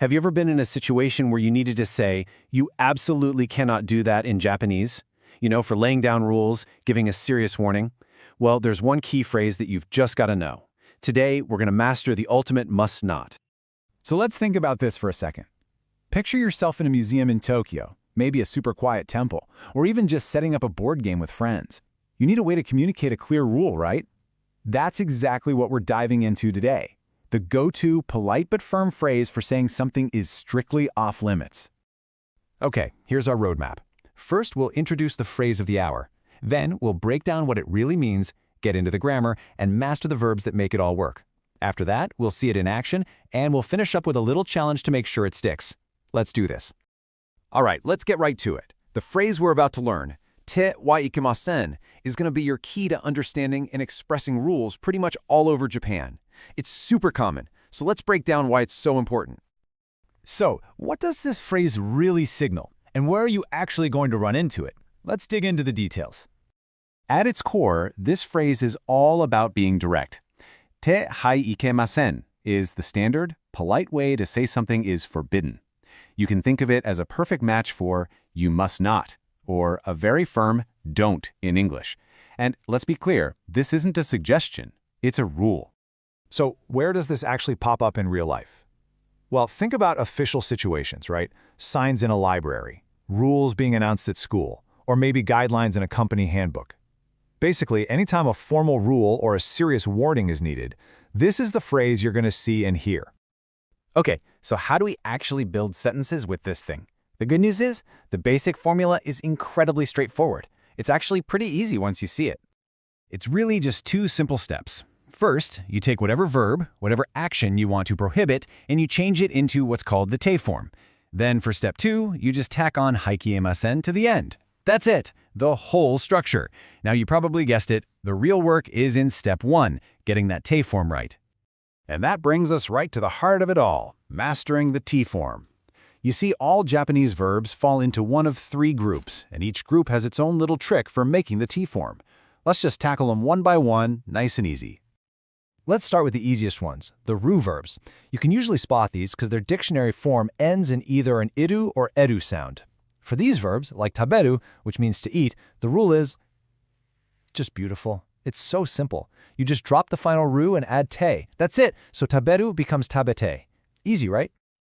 Have you ever been in a situation where you needed to say, you absolutely cannot do that in Japanese? For laying down rules, giving a serious warning? Well, there's one key phrase that you've just got to know. Today, we're going to master the ultimate must not. So let's think about this for a second. Picture yourself in a museum in Tokyo, maybe a super quiet temple, or even just setting up a board game with friends. You need a way to communicate a clear rule, right? That's exactly what we're diving into today. The go-to polite but firm phrase for saying something is strictly off limits. Okay, here's our roadmap. First, we'll introduce the phrase of the hour. Then, we'll break down what it really means, get into the grammar, and master the verbs that make it all work. After that, we'll see it in action, and we'll finish up with a little challenge to make sure it sticks. Let's do this. All right, let's get right to it. The phrase we're about to learn, te wa ikemasen, is going to be your key to understanding and expressing rules pretty much all over Japan. It's super common, so let's break down why it's so important. So, what does this phrase really signal, and where are you actually going to run into it? Let's dig into the details. At its core, this phrase is all about being direct. Te hai ikemasen is the standard, polite way to say something is forbidden. You can think of it as a perfect match for you must not, or a very firm don't in English. And let's be clear, this isn't a suggestion, it's a rule. So, where does this actually pop up in real life? Well, think about official situations, right? Signs in a library, rules being announced at school, or maybe guidelines in a company handbook. Basically, anytime a formal rule or a serious warning is needed, this is the phrase you're going to see and hear. Okay, so how do we actually build sentences with this thing? The good news is, the basic formula is incredibly straightforward. It's actually pretty easy once you see it. It's really just two simple steps. First, you take whatever verb, whatever action you want to prohibit, and you change it into what's called the te form. Then for step 2, you just tack on haikaimasen to the end. That's it, the whole structure. Now you probably guessed it, the real work is in step 1, getting that te form right. And that brings us right to the heart of it all, mastering the te form. You see, all Japanese verbs fall into one of 3 groups, and each group has its own little trick for making the te form. Let's just tackle them one by one, nice and easy. Let's start with the easiest ones, the ru verbs. You can usually spot these because their dictionary form ends in either an iru or eru sound. For these verbs, like taberu, which means to eat, the rule is just beautiful. It's so simple. You just drop the final ru and add te. That's it, so taberu becomes tabete. Easy, right?